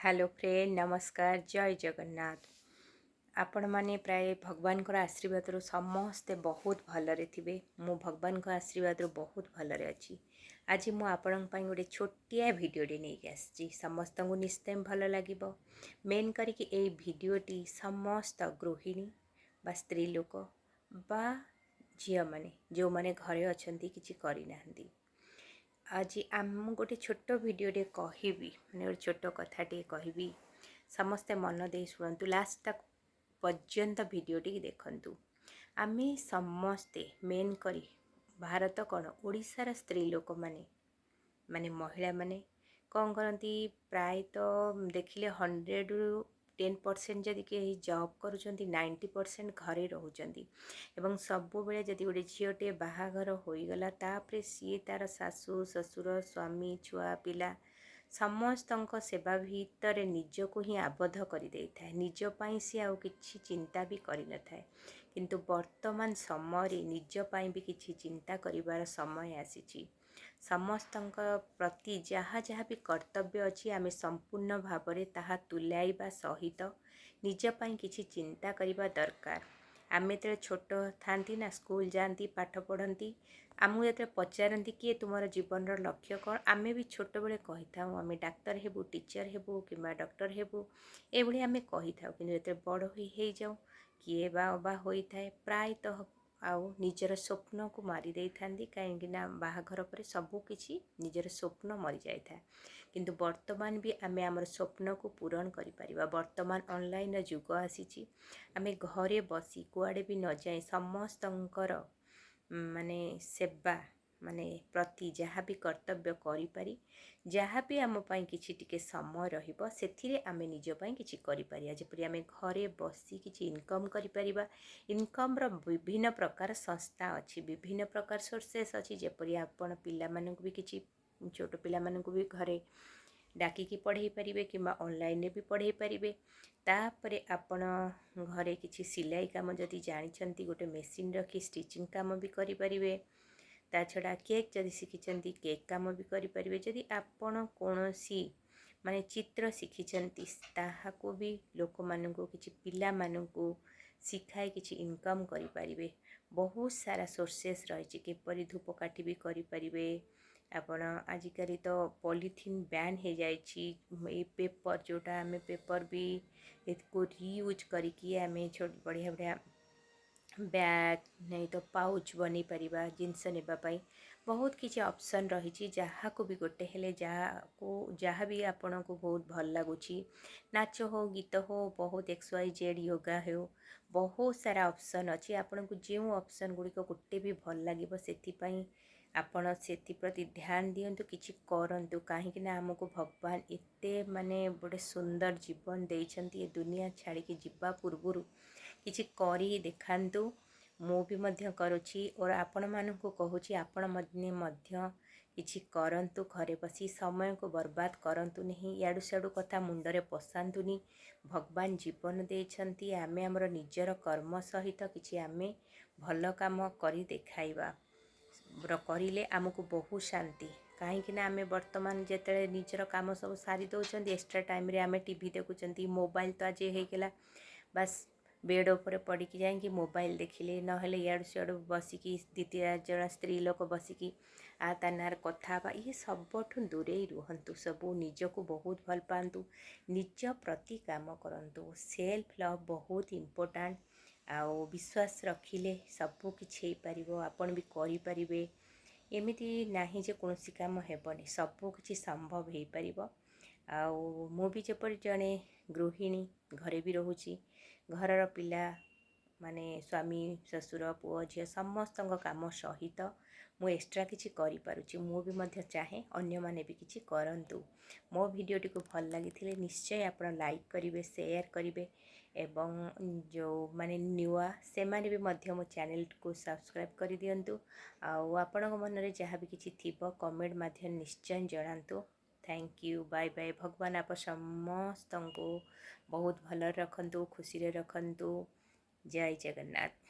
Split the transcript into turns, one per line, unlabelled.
Hello friend नमस्कार जय जगन्नाथ। आपण माने प्राय भगवान को आशीर्वाद समस्ते बहुत भलरे थिबे। मु भगवान को आशीर्वाद बहुत भलरे अच्छी। आज मु आपण गोटे छोटिया भिडियोटे नहीं आसी समस्त को निश्चय भल लगे। मेन करके ए भिडियोटी समस्त गृहिणी बा स्त्री लोक बा झी मैंने जो मैंने घरे अच्छा किसी करना आज आम गोटे छोट भिडियोटे कहबी मैंने गोटे छोट कथाटे कहबी समस्ते मन दे शुणु लास्ट तक पर्यंत भिडियोटी देखंतु। आमे समस्ते मेन करी भारत कौन ओडिशार स्त्री लोक माने माने महिला माने कौन करती प्राय तो देखिले 100% जदि कहीं जॉब करुँच 90% घरे रोचंती एवं सबु बेले जदि गोटे झीटे बाहाघर होईगला तापरे सी तार सासू ससुर स्वामी छुआ पिला समस्तଙ୍କ सेवा भितर निजको ही आबद्ध कर दे था। निजपाई सी आउ किछि चिंता भी करि न थाए किंतु वर्तमान समय निज पाई भी किछि चिंता करिवार समय आसीछि। समस्तଙ୍କ प्रति जहाँ जहाँ भी कर्तव्य अच्छी आमे संपूर्ण भावरे ताहा तुलाइबा सहित निज पाई किछि चिंता करिबा दरकार। आमे तो छोट थांती ना स्कूल जाती पाठ पढ़ती आमको जो पचारती किए तुम जीवन लक्ष्य कौन आमे भी छोट बेले कही था आमे डाक्तर हेबू टीचर हेबू कि डॉक्टर हेबू ये आमे कही था कि जो बड़ हो जाऊ किए बा होता है प्रायतः आउ निजर स्वप्न को मारी दे थांती कहीं बाहाघर पर सबू किछि निजर स्वप्न मरी जाए था। किंतु वर्तमान भी आमे आमर स्वप्न को पूरण करि परिबा। वर्तमान ऑनलाइन जुग आसीछि आमे घरे बसी कुआडे भी न जाए समस्तंकर माने सेवा माने प्रति जहाँ भी कर्तव्य करि पारी जहाँ भी आम पाई किछि टिके समय रहिबो सेथिरे आमे निज पाई किछि करि पारिया। जेपरि आमे घरे बसी किछि इनकम करि परिबा। इनकम रो विभिन्न प्रकार संस्था अच्छी विभिन्न प्रकार सोर्सेस अच्छी जेपरि आपण पिला मानकु भी किछि छोट पिला मानकु भी घरे डाकिकी पढ़ाई पारिबे किंबा ऑनलाइन भी पढ़ाई पारिबे। तापरे आपण घरे किछि सिलाई काम जदि जानिछंती गोटे मेसिन रखी स्टिचिंग काम भी करि परिबे। ता छड़ा केक जदि शिखिछंती केक काम भी करि परिबे। जदि आपण कोनोसी माने चित्र शिखिछंती ताहाको भी लोक मानकु किछि पिला मानकु शिखाई किछि इनकम करि परिबे। बहुत सारा सोर्सेस रही किपरि धूपकाठी भी करि परिबे। आपण आजिकली तो पॉलीथीन बैन हो जाए पेपर जोटा आम पेपर भी इसको रीयूज करिकी आम छोट बढ़िया बढ़िया बैग नहीं तो पाउच बनी परिबा जिनस नेबाई बहुत किसी ऑप्शन रही जहाँ को भी गोटे हेले जहाँ भी आपण को बहुत भल लगुच नाच हो गीत हो बहुत XYZ योगा हो बहुत सारा ऑप्शन अच्छी आपन को जो ऑप्शन गुड़िक गोटे भी भल लगे से आपण से प्रति ध्यान दिंतु किछि करंतु कहीं आमको भगवान एते माने गोटे सुंदर जीवन देइछंती ए दुनिया छाड़ी की जीवा पूर्वरु किछि करी देखांतु। मु भी मध्य करुछि और आपण मानकु कहूछि आपण मध्य किछि करंतु। घरे बसी समय को बर्बाद करंतु नहीं याडू साडू कथा मुंडरे पसांतुनी। भगवान जीवन देइछंती आमे हमर निजर कर्म सहित किछि आमे भल काम करी देखाइबा करिले आमको बहुत शांति कहीं आम बर्तमान जिते निजर कम सब सारी दौरान एक्सट्रा टाइम रे आम टीवी देखुं मोबाइल तो आज होगा बस बेड उपर पड़ी जाकि मोबाइल देखिले नहले इयाड़ू सियाड़ू बसिकी द्वितीय जन स्त्री लोक बसिकी आ तानार कथा ये सबठू दूरे रुहतु सबू निजको बहुत भल पातु निज प्रति काम करंतु। सेल्फ लव बहुत इम्पोर्टेंट आउ विश्वास रखिले सबू किछि पारिबो आपण भी करि परिबे। एमिति नाही जे कोनोसी काम हेबनी सबू किछि संभव हो पारिबो। आउ मु भी जपरि जणे गृहिणी घरे भी रहुछि घरर पिला माने स्वामी ससुर पुओ झियो समस्त काम सहित मु एक्स्ट्रा किछि करि पारुछि। मु भी मध्य चाहे अन्य माने भी किछि करंतु। मो वीडियोटी को भल लागिथिले निश्चय आपण लाइक करिवे शेयर करिवे एवं जो माने नुआ से माने भी मध्य मो चैनल को सब्सक्राइब कर दियंतु। आउ आपण मन रे जहाँ भी किछि थिबो कमेंट माध्यम निश्चय जणांतु। Thank you bye bye. भगवान आप समस्त को बहुत भल रखंतु खुशी रे रखंतु। जय जगन्नाथ।